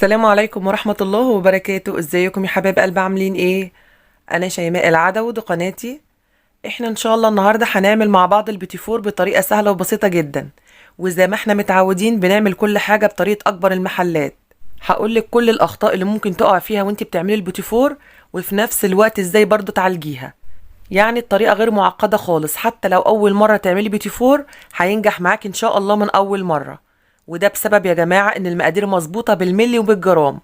السلام عليكم ورحمة الله وبركاته. ازيكم يا حبايب قلب؟ عاملين ايه؟ انا شيماء العدوي، دي قناتي. احنا ان شاء الله النهاردة هنعمل مع بعض البيتي فور بطريقة سهلة وبسيطة جدا، وزي ما احنا متعودين بنعمل كل حاجة بطريقة اكبر المحلات. هقولك كل الاخطاء اللي ممكن تقع فيها وانت بتعملي البيتي فور، وفي نفس الوقت ازاي برضو تعالجيها. يعني الطريقة غير معقدة خالص، حتى لو اول مرة تعملي بيتي فور هينجح معاك ان شاء الله من اول مرة. وده بسبب يا جماعة ان المقادير مظبوطة بالملي وبالجرام.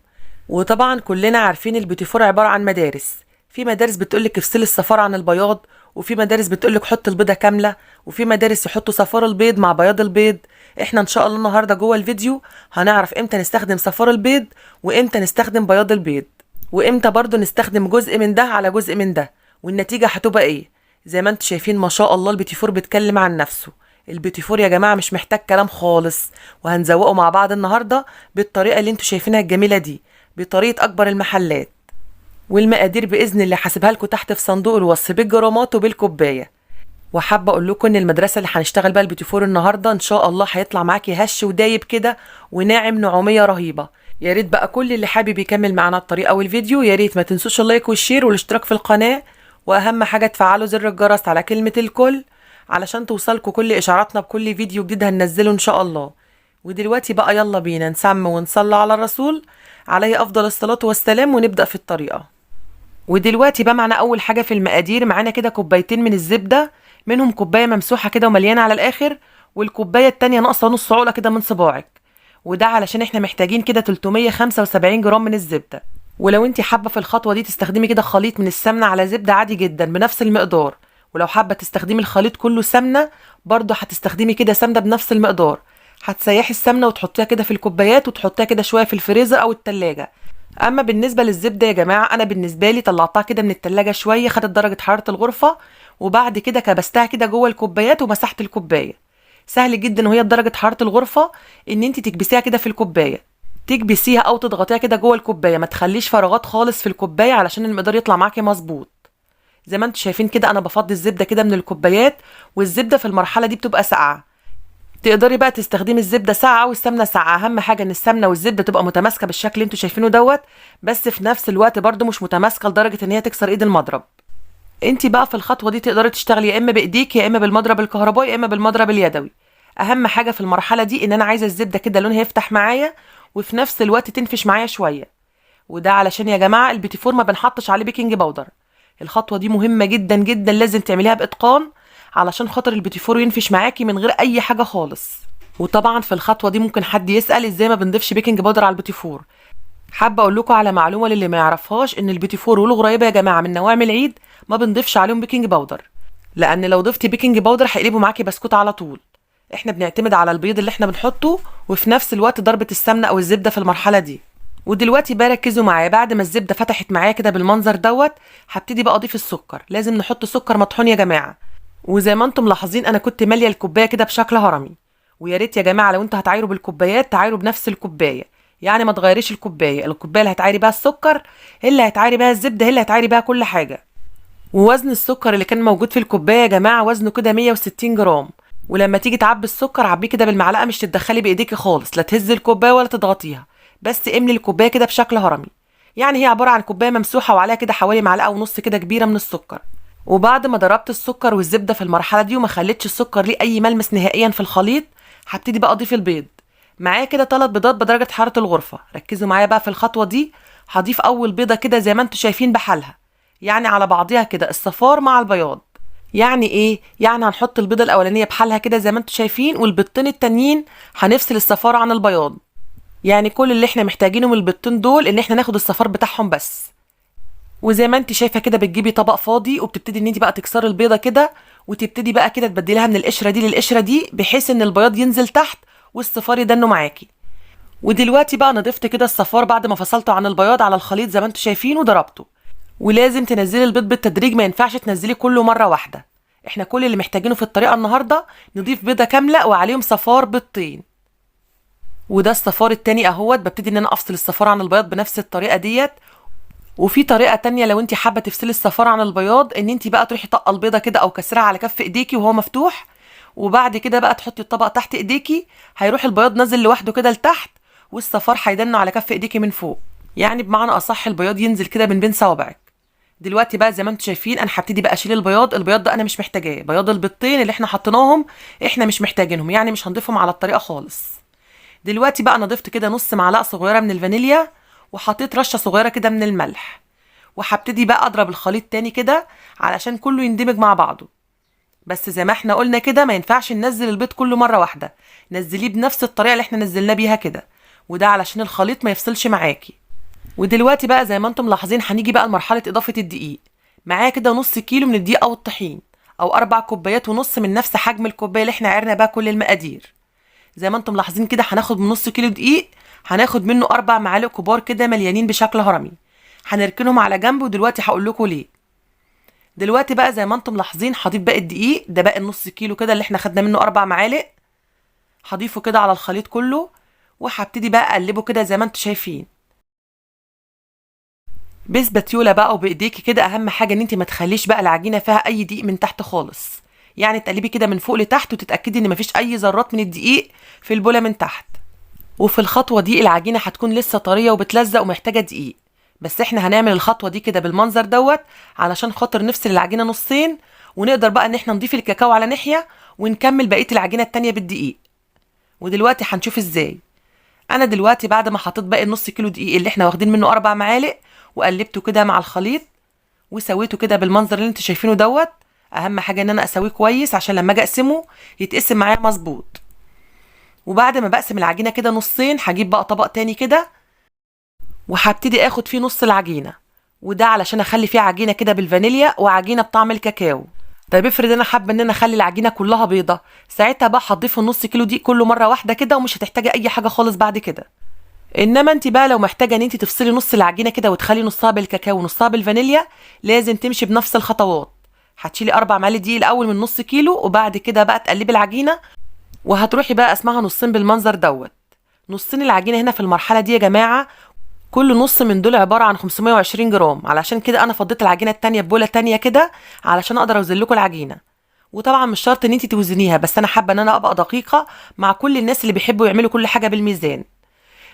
وطبعا كلنا عارفين البيتي فور عبارة عن مدارس. في مدارس بتقولك افصلي الصفار عن البياض، وفي مدارس بتقولك حط البيضة كاملة، وفي مدارس يحطوا صفار البيض مع بياض البيض. احنا ان شاء الله النهاردة جوه الفيديو هنعرف امتى نستخدم صفار البيض، وامتى نستخدم بياض البيض، وامتى برضو نستخدم جزء من ده على جزء من ده، والنتيجة هتبقى ايه. زي ما انتم شايفين ما شاء الله البيتي فور بيتكلم عن نفسه. البيتي فور يا جماعة مش محتاج كلام خالص، وهنزوقه مع بعض النهاردة بالطريقة اللي انتوا شايفينها الجميلة دي، بطريقة أكبر المحلات. والمقادير بإذن الله هسيبها لكم تحت في صندوق الوصف بالجرامات وبالكوباية. وحابة أقول لكم إن المدرسة اللي هنشتغل بقى البيتي فور النهاردة إن شاء الله هيطلع معاكي هش ودايب كده وناعم نعومية رهيبة. يا ريت بقى كل اللي حابب يكمل معانا الطريقة والفيديو يا ريت ما تنسوش اللايك والشير والاشتراك في القناة، وأهم حاجة تفعلوا زر الجرس على كلمة الكل علشان توصلكوا كل إشعاراتنا بكل فيديو جديد هننزله إن شاء الله. ودلوقتي بقى يلا بينا نسمي ونصلي على الرسول عليه أفضل الصلاة والسلام ونبدأ في الطريقة. ودلوقتي بقى معنا أول حاجة في المقادير، معانا كده كوبايتين من الزبدة، منهم كوباية ممسوحة كده ومليانة على الآخر، والكوباية التانية ناقصة نص عقلة كده من صباعك. وده علشان احنا محتاجين كده 375 جرام من الزبدة. ولو انت حابة في الخطوة دي تستخدمي كده خليط من السمنة على زبدة عادي جدا بنفس المقدار، ولو حابة تستخدمي الخليط كله سمنة برضو هتستخدمي كده سمنة بنفس المقدار. هتسيحي السمنة وتحطيها كده في الكوبايات وتحطيها كده شوية في الفريزر أو التلاجة. اما بالنسبه للزبده يا جماعه، انا بالنسبه لي طلعتها كده من التلاجة شويه، خدت درجه حراره الغرفه، وبعد كده كبستها كده جوه الكوبايات ومسحت الكوبايه. سهل جدا وهي بدرجه حراره الغرفه ان انت تكبسيها كده في الكوبايه، تكبسيها او تضغطيها كده جوه الكوبايه، ما تخليش فراغات خالص في الكوبايه علشان المقدار يطلع معاكي مظبوط. زي ما انتم شايفين كده انا بفضي الزبده كده من الكوبايات، والزبده في المرحله دي بتبقى ساقعه. تقدري بقى تستخدمي الزبده ساقعه والسمنه ساقعه، اهم حاجه ان السمنه والزبده تبقى متماسكه بالشكل اللي انتوا شايفينه دوت، بس في نفس الوقت برضو مش متماسكه لدرجه ان هي تكسر ايد المضرب. انت بقى في الخطوه دي تقدري تشتغلي يا اما بايديك يا اما بالمضرب الكهربائي يا اما بالمضرب اليدوي. اهم حاجه في المرحله دي ان انا عايزه الزبده كده لونها يفتح معايا وفي نفس الوقت تنفش معايا شويه. وده علشان يا جماعه البيتي فور ما بنحطش عليه بيكنج باودر. الخطوه دي مهمه جدا جدا، لازم تعمليها باتقان علشان خاطر البيتي فور ينفش معاكي من غير اي حاجه خالص. وطبعا في الخطوه دي ممكن حد يسال ازاي ما بنضيفش بيكنج باودر على البيتي فور. حابه اقول لكم على معلومه للي ما يعرفهاش، ان البيتي فور والغريبه يا جماعه من نوامي العيد ما بنضيفش عليهم بيكنج باودر، لان لو ضفتي بيكنج باودر هيقلبوا معاكي بسكوت على طول. احنا بنعتمد على البيض اللي احنا بنحطه، وفي نفس الوقت ضربه السمنه او الزبده في المرحله دي. ودلوقتي بقى ركزوا معايا، بعد ما الزبده فتحت معايا كده بالمنظر دوت هبتدي بقى اضيف السكر. لازم نحط سكر مطحون يا جماعه. وزي ما انتم ملاحظين انا كنت ماليه الكوبايه كده بشكل هرمي. ويا ريت يا جماعه لو انتوا هتعايروا بالكوبايات تعايروا بنفس الكوبايه، يعني ما تغيريش الكوبايه اللي هتعايري بيها السكر هي اللي هتعايري بيها الزبده هي اللي هتعايري بيها كل حاجه. ووزن السكر اللي كان موجود في الكوبايه يا جماعه وزنه كده 160 جرام. ولما تيجي تعبي السكر عبيه كده بالمعلقه، مش تتدخلي بايديكي خالص، لا تهزي الكوبايه ولا تضغطيها، بس املي الكوبايه كده بشكل هرمي. يعني هي عباره عن كوبايه ممسوحه وعليها كده حوالي معلقه ونص كده كبيره من السكر. وبعد ما ضربت السكر والزبده في المرحله دي وما خليتش السكر ليه اي ملمس نهائيا في الخليط، هبتدي بقى اضيف البيض. معايا كده 3 بيضات بدرجه حراره الغرفه. ركزوا معايا بقى في الخطوه دي. هضيف اول بيضه كده زي ما انتم شايفين بحالها، يعني على بعضيها كده الصفار مع البياض. يعني ايه؟ يعني هنحط البيضه الاولانيه بحالها كده زي ما انتم شايفين، والبيضتين التانيين هنفصل الصفار عن البياض. يعني كل اللي احنا محتاجينه من البيضتين دول ان احنا ناخد الصفار بتاعهم بس. وزي ما انت شايفه كده بتجيبي طبق فاضي وبتبتدي ان انت بقى تكسري البيضه كده، وتبتدي بقى كده تبدليها من القشره دي للقشره دي بحيث ان البياض ينزل تحت والصفار يدنوا معاكي. ودلوقتي بقى انا ضفت كده الصفار بعد ما فصلته عن البياض على الخليط زي ما انتم شايفين وضربته. ولازم تنزلي البيض بالتدريج، ما ينفعش تنزلي كله مره واحده. احنا كل اللي محتاجينه في الطريقه النهارده نضيف بيضه كامله وعليهم صفار بيضتين. وده الصفار التاني اهوت، ببتدي ان انا افصل الصفار عن البياض بنفس الطريقه ديت. وفي طريقه تانية لو انت حابه تفصلي الصفار عن البياض، ان انت بقى تروحي طقه البيضه كده او كسرها على كف ايديكي وهو مفتوح، وبعد كده بقى تحطي الطبق تحت ايديكي، هيروح البياض نازل لوحده كده لتحت، والصفار هيدنوا على كف ايديكي من فوق، يعني بمعنى اصح البياض ينزل كده من بين صوابعك. دلوقتي بقى زي ما انتم شايفين انا هبتدي بقى اشيل البياض ده انا مش محتاجاه، بياض البيضتين اللي احنا حطيناهم احنا مش محتاجينهم، يعني مش هنضيفهم على الطريقه خالص. دلوقتي بقى انا ضفت كده نص معلقه صغيره من الفانيليا، وحطيت رشه صغيره كده من الملح، وهبتدي بقى اضرب الخليط تاني كده علشان كله يندمج مع بعضه. بس زي ما احنا قلنا كده ما ينفعش ننزل البيض كله مره واحده، نزليه بنفس الطريقه اللي احنا نزلناه بيها كده، وده علشان الخليط ما يفصلش معاكي. ودلوقتي بقى زي ما انتم ملاحظين هنيجي بقى لمرحله اضافه الدقيق. معايا كده نص كيلو من الدقيق او الطحين، او 4 كوبايات ونص من نفس حجم الكوبايه اللي احنا عيرنا بقى كل المقادير. زي ما انتم ملاحظين كده هناخد من نص كيلو دقيق هناخد منه 4 معالق كبار كده مليانين بشكل هرمي، هنركنهم على جنب ودلوقتي هقول لكم ليه. دلوقتي بقى زي ما انتم ملاحظين هضيف باقي الدقيق ده، باقي النص كيلو كده اللي احنا خدنا منه 4 معالق، هضيفه كده على الخليط كله، وهبتدي بقى اقلبه كده زي ما انتم شايفين بسباتيولا بقى وبايديكي كده. اهم حاجه ان انت ما تخليش بقى العجينه فيها اي دقيق من تحت خالص، يعني تقلبي كده من فوق لتحت وتتاكدي ان مفيش اي ذرات من الدقيق في البوله من تحت. وفي الخطوه دي العجينه هتكون لسه طريه وبتلزق ومحتاجه دقيق، بس احنا هنعمل الخطوه دي كده بالمنظر دوت علشان خاطر نفصل العجينه نصين، ونقدر بقى ان احنا نضيف الكاكاو على ناحيه ونكمل بقيه العجينه التانيه بالدقيق. ودلوقتي هنشوف ازاي. انا دلوقتي بعد ما حطيت باقي النص كيلو دقيق اللي احنا واخدين منه 4 معالق وقلبته كده مع الخليط وسويته كده بالمنظر اللي انتوا شايفينه دوت. اهم حاجه ان انا اسويه كويس عشان لما اجي اقسمه يتقسم معايا مظبوط. وبعد ما بقسم العجينه كده نصين هجيب بقى طبق تاني كده وهبتدي اخد فيه نص العجينه، وده علشان اخلي فيه عجينه كده بالفانيليا وعجينه بطعم الكاكاو. طيب افرض انا حابه ان انا اخلي العجينه كلها بيضه، ساعتها بقى هتضيف النص كيلو دي كله مره واحده كده ومش هتحتاجي اي حاجه خالص بعد كده. انما انت بقى لو محتاجه ان انت تفصلي نص العجينه كده وتخلي نصها بالكاكاو ونصها بالفانيليا، لازم تمشي بنفس الخطوات. هتشيلي 4 معالق دقيق الاول من نص كيلو، وبعد كده بقى تقلبي العجينه وهتروحي بقى قسمها نصين بالمنظر دوت. نصين العجينه هنا في المرحله دي يا جماعه كل نص من دول عباره عن 520 جرام، علشان كده انا فضيت العجينه التانيه ببوله تانيه كده علشان اقدر اوزن لكم العجينه. وطبعا مش شرط ان انت توزنيها، بس انا حابه ان انا ابقى دقيقه مع كل الناس اللي بيحبوا يعملوا كل حاجه بالميزان.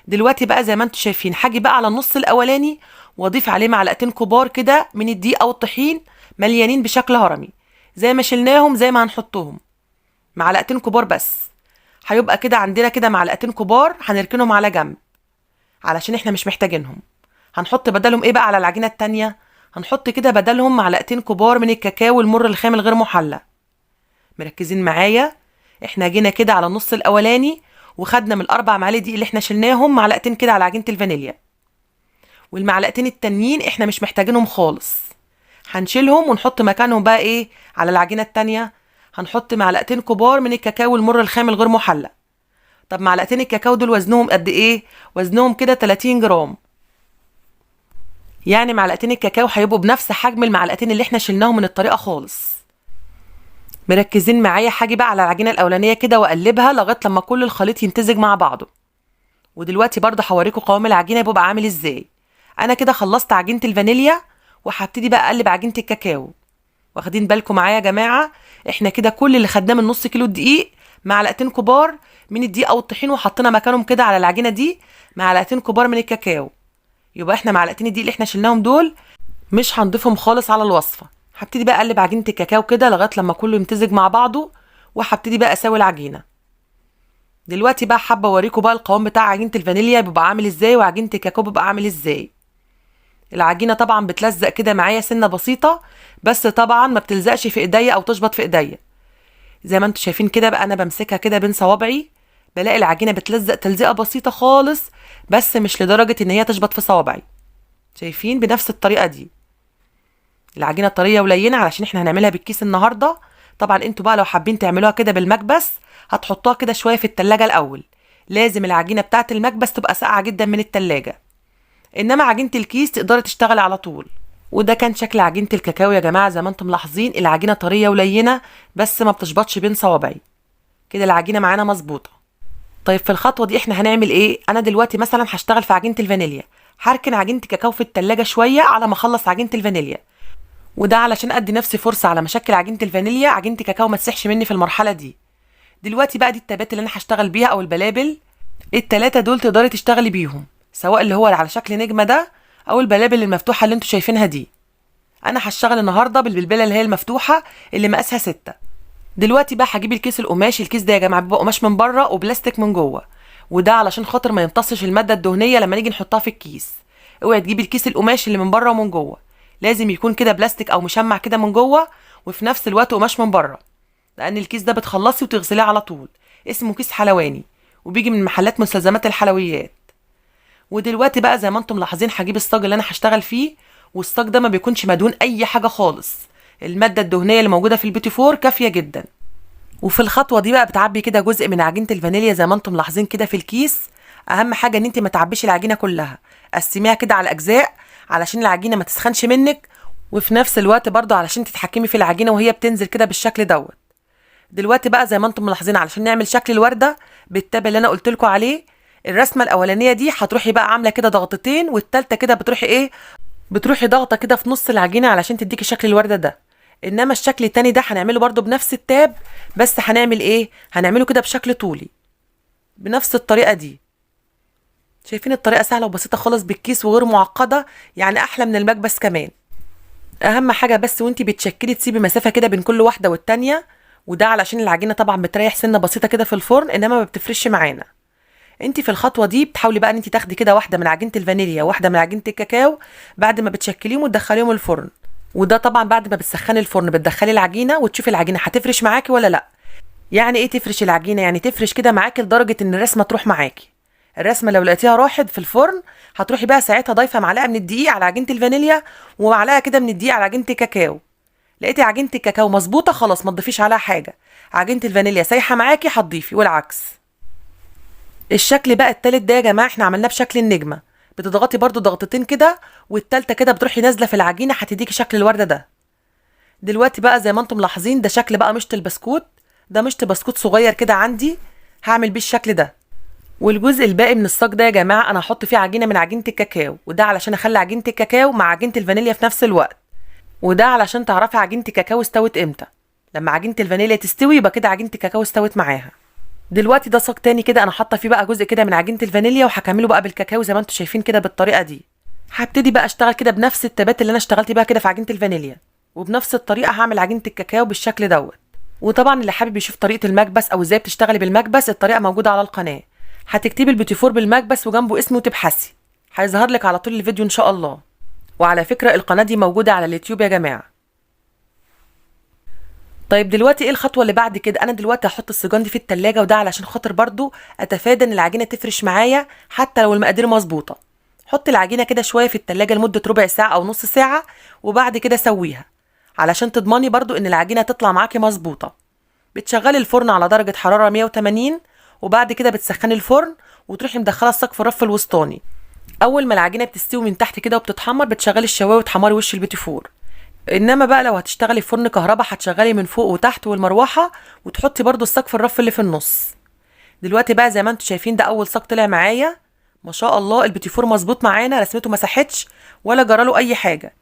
دلوقتي بقى زي ما انتم شايفين هاجي بقى على النص الاولاني واضيف عليه معلقتين كبار كده من الدقيق او الطحين مليانين بشكل هرمي، زي ما شلناهم زي ما هنحطهم، معلقتين كبار بس. هيبقى كده عندنا كده معلقتين كبار هنركنهم على جنب علشان احنا مش محتاجينهم. هنحط بدلهم ايه بقى على العجينه التانيه؟ هنحط كده بدلهم معلقتين كبار من الكاكاو المر الخام الغير محلى. مركزين معايا؟ احنا جينا كده على النص الاولاني وخدنا من ال4 معالق دي اللي احنا شلناهم معلقتين كده على عجينه الفانيليا، والمعلقتين التانيين احنا مش محتاجينهم خالص، هنشيلهم ونحط مكانهم بقى ايه على العجينه التانيه؟ هنحط معلقتين كبار من الكاكاو المر الخام الغير محلى. طب معلقتين الكاكاو دول وزنهم قد ايه؟ وزنهم كده 30 جرام، يعني معلقتين الكاكاو هيبقوا بنفس حجم المعلقتين اللي احنا شلناهم من الطريقه خالص. مركزين معايا؟ هاجي بقى على العجينه الاولانيه كده واقلبها لغايه لما كل الخليط يمتزج مع بعضه. ودلوقتي برضه هوريكم قوام العجينه بيبقى عامل ازاي. انا كده خلصت عجينه الفانيليا وهبتدي بقى اقلب عجينه الكاكاو. واخدين بالكم معايا يا جماعه؟ احنا كده كل اللي خدناه من نص كيلو دقيق معلقتين كبار من الدقيق او الطحين، وحطينا مكانهم كده على العجينه دي معلقتين كبار من الكاكاو. يبقى احنا معلقتين الدقيق اللي احنا شلناهم دول مش هنضيفهم خالص على الوصفه. هبتدي بقى اقلب عجينه الكاكاو كده لغايه لما كله يمتزج مع بعضه، وهبتدي بقى اسوي العجينه. دلوقتي بقى حابه اوريكم بقى القوام بتاع عجينه الفانيليا بيبقى عامل ازاي وعجينه الكاكاو بيبقى عامل ازاي. العجينه طبعا بتلزق كده معايا سنه بسيطه، بس طبعا ما بتلزقش في ايديا او تشبط في ايديا. زي ما انتم شايفين كده بقى انا بمسكها كده بين صوابعي بلاقي العجينه بتلزق تلزيقه بسيطه خالص، بس مش لدرجه ان هي تشبط في صوابعي. شايفين؟ بنفس الطريقه دي. العجينه طريه ولينه علشان احنا هنعملها بالكيس النهارده. طبعا انتوا بقى لو حابين تعملوها كده بالمكبس هتحطوها كده شويه في التلاجة الاول. لازم العجينه بتاعه المكبس تبقى ساقعه جدا من التلاجة، انما عجينه الكيس تقدري تشتغلي على طول. وده كان شكل عجينه الكاكاو يا جماعه. زي ما انتم ملاحظين العجينه طريه ولينه بس ما بتشبطش بين صوابعي. كده العجينه معانا مظبوطه. طيب في الخطوه دي احنا هنعمل ايه؟ انا دلوقتي مثلا هشتغل في عجينه الفانيليا، هركن عجينه الكاكاو في التلاجة شويه على ما اخلص عجينه الفانيليا، وده علشان ادي نفسي فرصه على ما اشكل عجينه الفانيليا عجينه الكاكاو ما تسيحش مني في المرحله دي. دلوقتي بقى دي التبات اللي انا هشتغل بيها او البلابل. التلاتة دول تقدري تشتغلي بيهم، سواء اللي هو على شكل نجمة ده او البلابل المفتوحة اللي انتوا شايفينها دي. انا هشتغل النهارده بالبلبله اللي هي المفتوحه اللي مقاسها 6. دلوقتي بقى هجيب الكيس القماش. الكيس ده يا جماعه بيبقى قماش من بره وبلاستيك من جوه، وده علشان خاطر ما يمتصش الماده الدهنيه لما نيجي نحطها في الكيس. اوعي تجيبي الكيس القماش اللي من بره ومن جوه، لازم يكون كده بلاستيك او مشمع كده من جوه وفي نفس الوقت قماش من بره، لان الكيس ده بتخلصي وتغسليه على طول. اسمه كيس حلواني وبيجي من محلات مستلزمات الحلويات. ودلوقتي بقى زي ما انتم ملاحظين هجيب الصاج اللي انا هشتغل فيه، والصاج ده ما بيكونش مدهون اي حاجه خالص، الماده الدهنيه اللي موجوده في البيتي فور كافيه جدا. وفي الخطوه دي بقى بتعبي كده جزء من عجينه الفانيليا زي ما انتم ملاحظين كده في الكيس. اهم حاجه ان انت ما تعبيش العجينه كلها، قسميها كده على اجزاء علشان العجينه ما تسخنش منك، وفي نفس الوقت برضه علشان تتحكمي في العجينه وهي بتنزل كده بالشكل دوت. دلوقتي بقى زي ما انتم ملاحظين علشان نعمل شكل الورده بالتاب اللي انا قلت لكم عليه، الرسمه الاولانيه دي هتروحي بقى عامله كده ضغطتين، والتالته كده بتروحي ايه، بتروحي ضغطه كده في نص العجينه علشان تديكي شكل الورده ده. انما الشكل التاني ده هنعمله برضو بنفس التاب، بس هنعمل ايه، هنعمله كده بشكل طولي بنفس الطريقه دي. شايفين الطريقه سهله وبسيطه خالص بالكيس وغير معقده، يعني احلى من المكبس كمان. اهم حاجه بس وانتي بتشكلي تسيبي مسافه كده بين كل واحده والتانيه، وده علشان العجينه طبعا بتريح سنه بسيطه كده في الفرن، انما ما بتفرش معانا. انت في الخطوه دي بتحاولي بقى ان انت تاخدي كده واحده من عجينه الفانيليا وواحده من عجينه الكاكاو بعد ما بتشكليهم وتدخليهم الفرن. وده طبعا بعد ما بتسخني الفرن بتدخلي العجينه وتشوفي العجينه هتفرش معاكي ولا لا. يعني ايه تفرش العجينه؟ يعني تفرش كده معاكي لدرجه ان الرسمه تروح معاكي. الرسمه لو لقيتيها راحت في الفرن هتروحي بقى ساعتها ضايفه معلقه من الدقيق على عجينه الفانيليا ومعلقه كده من الدقيق على عجينه الكاكاو. لقيتي عجينه الكاكاو مظبوطه خلاص ما تضيفيش عليها حاجه، عجينه الفانيليا سايحه معاكي هتضيفي والعكس. الشكل بقى التالت ده يا جماعه احنا عملناه بشكل النجمه، بتضغطي برضو ضغطتين كده، والتالتة كده بتروحي نازله في العجينه هتديكي شكل الورده ده. دلوقتي بقى زي ما انتم ملاحظين ده شكل بقى مشط البسكوت، ده مشط بسكوت صغير كده عندي هعمل بيه الشكل ده. والجزء الباقي من الصاج ده يا جماعه انا هحط فيه عجينه من عجينه الكاكاو، وده علشان اخلي عجينه الكاكاو مع عجينه الفانيليا في نفس الوقت، وده علشان تعرفي عجينه الكاكاو استوت امتى. لما عجينه الفانيليا تستوي يبقى كده عجينه الكاكاو استوت معاها. دلوقتي ده صاج تاني كده انا حاطه فيه بقى جزء كده من عجينه الفانيليا، وهكمله بقى بالكاكاو زي ما انتم شايفين كده بالطريقه دي. هبتدي بقى اشتغل كده بنفس التبات اللي انا اشتغلت بيها كده في عجينه الفانيليا، وبنفس الطريقه هعمل عجينه الكاكاو بالشكل دوت. وطبعا اللي حابب يشوف طريقه المكبس او ازاي بتشتغلي بالمكبس الطريقه موجوده على القناه، هتكتبي البيتي فور بالمكبس وجنبه اسمه وتبحثي هيظهر لك على طول الفيديو ان شاء الله. وعلى فكره القناه دي موجوده على اليوتيوب يا جماعه. طيب دلوقتي ايه الخطوه اللي بعد كده؟ انا دلوقتي هحط السجان دي في التلاجة، وده علشان خاطر برضو اتفادى ان العجينه تفرش معايا حتى لو المقادير مظبوطه. حط العجينه كده شويه في التلاجة لمده ربع ساعه او نص ساعه، وبعد كده سويها علشان تضمني برضو ان العجينه تطلع معاكي مظبوطه. بتشغلي الفرن على درجه حراره 180، وبعد كده بتسخني الفرن وتروحي مدخله الصاج في الرف الوسطاني. اول ما العجينه بتستوي من تحت كده وبتتحمر بتشغلي الشوايه وتحمري وش البيتي فور. انما بقى لو هتشتغلي في فرن كهرباء هتشغلي من فوق وتحت والمروحه، وتحطي برضو الصاج في الرف اللي في النص. دلوقتي بقى زي ما انتم شايفين ده اول صاج طلع معايا ما شاء الله، البيتي فور مظبوط معانا، رسمته ما ساحتش ولا جراله اي حاجه.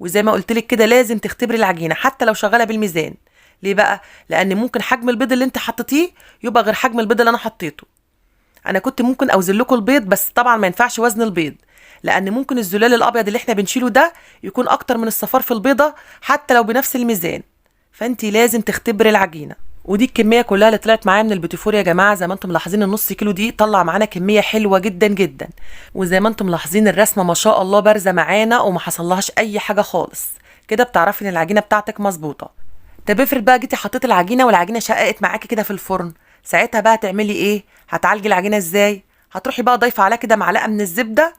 وزي ما قلت لك كده لازم تختبري العجينه حتى لو شغاله بالميزان. ليه بقى؟ لان ممكن حجم البيض اللي انت حطيتيه يبقى غير حجم البيض اللي انا حطيته. انا كنت ممكن اوزن لكم البيض، بس طبعا ما ينفعش وزن البيض، لان ممكن الزلال الابيض اللي احنا بنشيله ده يكون اكتر من الصفار في البيضه حتى لو بنفس الميزان. فانت لازم تختبري العجينه. ودي الكميه كلها اللي طلعت معايا من البيتي فور يا جماعه. زي ما انتم ملاحظين النص كيلو دي طلع معانا كميه حلوه جدا جدا. وزي ما انتم ملاحظين الرسمه ما شاء الله بارزه معانا وما حصلهاش اي حاجه خالص. كده بتعرفي ان العجينه بتاعتك مظبوطه. طب افرض بقى جيتي حطيتي العجينه والعجينه شققت معاكي كده في الفرن، ساعتها بقى تعملي ايه؟ هتعالجي العجينه ازاي؟ هتروحي بقى ضايفه عليها كده معلقه من الزبده،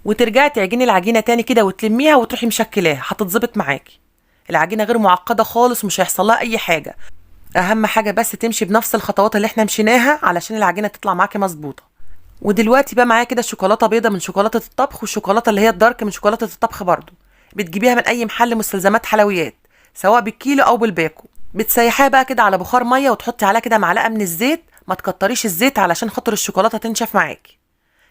وترجعي تعجني العجينه تاني كده وتلميها وتروحي مشكلاها، هتتظبط معاكي. العجينه غير معقده خالص ومش هيحصل لها اي حاجه. اهم حاجه بس تمشي بنفس الخطوات اللي احنا مشيناها علشان العجينه تطلع معاكي مظبوطه. ودلوقتي بقى معايا كده شوكولاته بيضه من شوكولاته الطبخ، والشوكولاته اللي هي الدارك من شوكولاته الطبخ برضو، بتجيبيها من اي محل مستلزمات حلويات سواء بالكيلو او بالباكو. بتسيحيها بقى كده على بخار ميه وتحطي عليها كده معلقه من الزيت، ما تكتريش الزيت علشان خاطر الشوكولاته تنشف معاكي.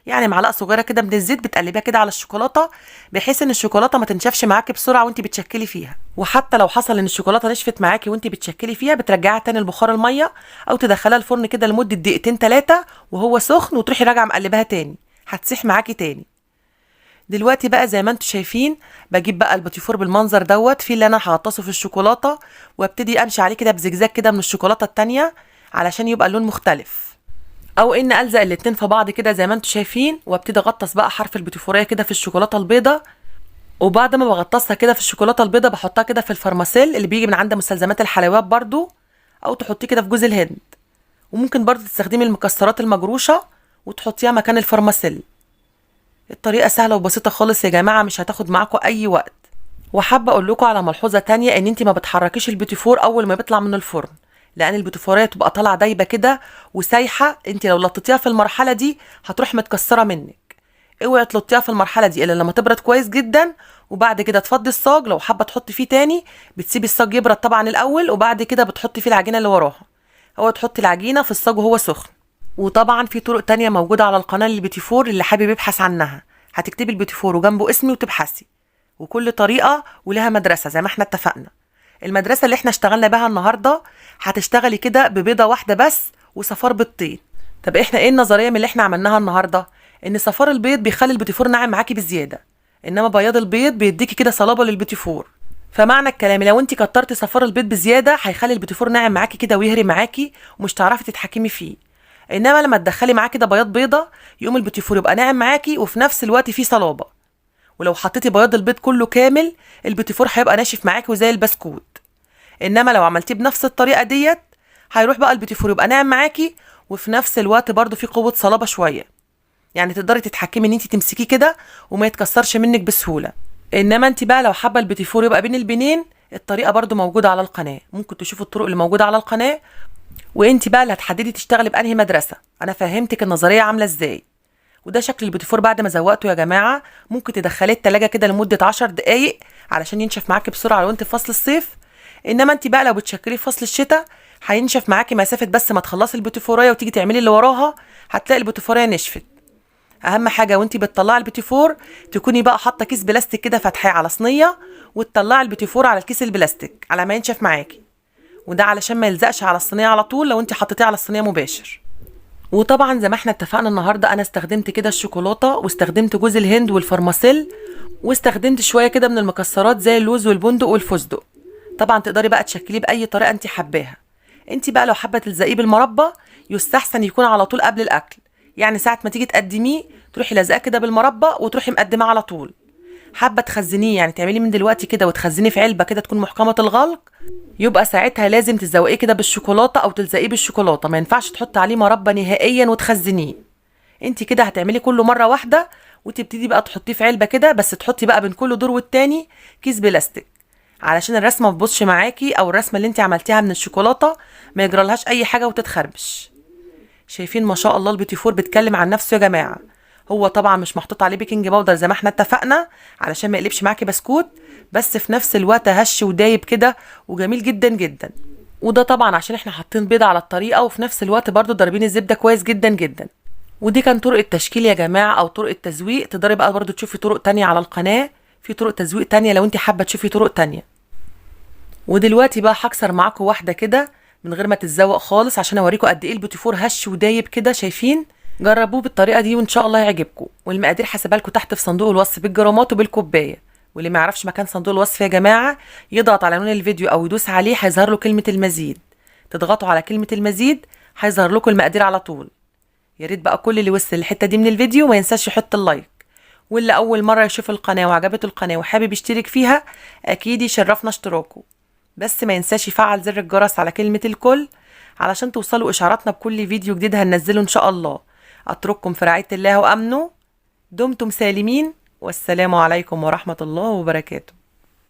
يعني معلقه صغيره كده من الزيت، بتقلبيها كده على الشوكولاته بحيث ان الشوكولاته ما تنشفش معاكي بسرعه وانت بتشكلي فيها. وحتى لو حصل ان الشوكولاته نشفت معاكي وانت بتشكلي فيها، بترجعيها تاني لبخار الميه او تدخليها الفرن كده لمده دقيقتين 3 وهو سخن، وتروحي راجعه مقلباها تاني، هتسيح معاكي تاني. دلوقتي بقى زي ما انتم شايفين بجيب بقى الباتيفور بالمنظر دوت، في اللي انا هغطسه في الشوكولاته وابتدي امشي عليه كده بزجزاج كده من الشوكولاته التانيه علشان يبقى اللون مختلف، او ان الزق الاتنين في بعض كده زي ما انتم شايفين، وابتدي اغطس بقى حرف الباتيفوريه كده في الشوكولاته البيضه. وبعد ما بغطسها كده في الشوكولاته البيضه بحطها كده في الفرماسيل اللي بيجي من عند مستلزمات الحلويات برضو، او تحطيه كده في جوز الهند. وممكن برضو تستخدمي المكسرات المجروشه وتحطيها مكان الفرماسيل. الطريقه سهله وبسيطه خالص يا جماعه، مش هتاخد معاكم اي وقت. وحابه اقول لكم على ملحوظه تانية، ان انت ما بتحركيش البيتيفور اول ما بيطلع من الفرن، لان البيتيفوريه تبقى طالعه دايبه كده وسايحه، انت لو لطيتيها في المرحله دي هتروح متكسره منك. اوعي تلطيها في المرحله دي الا لما تبرد كويس جدا، وبعد كده تفضي الصاج. لو حابه تحطي فيه تاني بتسيبي الصاج يبرد طبعا الاول، وبعد كده بتحطي فيه العجينه اللي وراها. هو تحطي العجينه في الصاج وهو سخن. وطبعا في طرق تانية موجوده على القناه للبيتيفور، اللي حابب يبحث عنها هتكتبي البيتيفور وجنبه اسمي وتبحثي. وكل طريقه ولها مدرسه زي ما احنا اتفقنا. المدرسه اللي احنا اشتغلنا بها النهارده هتشتغلي كده ببيضه واحده بس وصفار بيضتين. طب احنا ايه النظريه من اللي احنا عملناها النهارده؟ ان صفار البيض بيخلي البيتيفور ناعم معاكي بزياده، انما بياض البيض بيديكي كده صلابه للبيتيفور. فمعنى الكلام لو انت كترتي صفار البيض بزياده هيخلي البيتيفور ناعم معاكي كده ويهري معاكي ومش هتعرفي تتحكمي فيه. انما لما تدخلي معاه كده بياض بيضه يقوم البيتيفور يبقى ناعم معاكي وفي نفس الوقت فيه صلابه. ولو حطيتي بياض البيض كله كامل البيتيفور هيبقى ناشف معاكي وزي البسكوت. انما لو عملتيه بنفس الطريقه ديت هيروح بقى البيتيفور يبقى ناعم معاكي وفي نفس الوقت برضو فيه قوه صلابه شويه، يعني تقدري تتحكمي ان انت تمسكيه كده وما يتكسرش منك بسهوله. انما انت بقى لو حابه البيتيفور يبقى بين البنين، الطريقه برضو موجوده على القناه، ممكن تشوفوا الطرق اللي موجوده على القناه، وانت بقى اللي هتحددي تشتغلي بانهي مدرسه. انا فهمتك النظريه عامله ازاي. وده شكل البيتيفور بعد ما زوقته يا جماعه. ممكن تدخليه التلاجة كده لمده 10 دقايق علشان ينشف معاكي بسرعه لو انت في فصل الصيف. انما انت بقى لو بتشكليه في فصل الشتاء هينشف معاكي مسافه بس ما تخلصي البيتيفوريه وتيجي تعملي اللي وراها هتلاقي البيتيفوريه نشفت. اهم حاجه وانت بتطلعي البيتيفور تكوني بقى حاطه كيس بلاستيك كده فاتحاه على صينيه، وتطلعي البيتيفور على الكيس البلاستيك على ما ينشف معاكي. وده علشان ما يلزقش على الصينيه على طول لو انت حطيتيه على الصينيه مباشر. وطبعا زي ما احنا اتفقنا النهارده انا استخدمت كده الشوكولاته، واستخدمت جوز الهند والفرماسيل، واستخدمت شويه كده من المكسرات زي اللوز والبندق والفستق. طبعا تقدري بقى تشكليه باي طريقه انت حباها. انت بقى لو حابه تلزقيه بالمربى يستحسن يكون على طول قبل الاكل، يعني ساعه ما تيجي تقدميه تروحي لازقاه كده بالمربى وتروحي مقدماه على طول. حابه تخزنيه يعني تعمليه من دلوقتي كده وتخزنيه في علبه كده تكون محكمه الغلق، يبقى ساعتها لازم تزوقيه كده بالشوكولاته او تلزقيه بالشوكولاته، ما ينفعش تحطي عليه مربى نهائيا وتخزنيه. انت كده هتعملي كله مره واحده، وتبتدي بقى تحطيه في علبه كده، بس تحطي بقى بين كل دور والتاني كيس بلاستيك علشان الرسمه ما تبوظش معاكي، او الرسمه اللي انت عملتيها من الشوكولاته ما يجرالهاش اي حاجه وتتخربش. شايفين ما شاء الله البيتيفور بيتكلم عن نفسه يا جماعه. هو طبعا مش محطوط عليه بيكنج باودر زي ما احنا اتفقنا علشان ما يقلبش معاكي بسكوت، بس في نفس الوقت هش ودايب كده وجميل جدا جدا. وده طبعا عشان احنا حاطين بيضه على الطريقه، وفي نفس الوقت برضو ضاربين الزبده كويس جدا جدا. ودي كان طرق التشكيل يا جماعه او طرق التزويق. تقدري بقى برضو تشوفي طرق تانية على القناه، في طرق تزويق تانية لو انت حابه تشوفي طرق تانية. ودلوقتي بقى هكسر معاكم واحده كده من غير ما تتزوق خالص عشان اوريكم قد ايه البيتيفور هش ودايب كده. شايفين؟ جربوه بالطريقه دي وان شاء الله يعجبكم. والمقادير حاسبها لكم تحت في صندوق الوصف بالجرامات وبالكوبايه. واللي ما يعرفش مكان صندوق الوصف يا جماعه يضغط على عنوان الفيديو او يدوس عليه هيظهر له كلمه المزيد. تضغطوا على كلمه المزيد هيظهر لكم المقادير على طول. يا ريت بقى كل اللي وصل الحته دي من الفيديو ما ينساش يحط اللايك. واللي اول مره يشوف القناه وعجبته القناه وحابب يشترك فيها اكيد يشرفنا اشتراكه. بس ما ينساش يفعل زر الجرس على كلمه الكل علشان توصلوا اشعاراتنا بكل فيديو جديد هننزله ان شاء الله. اترككم في رعايه الله وامنه. دمتم سالمين، والسلام عليكم ورحمه الله وبركاته.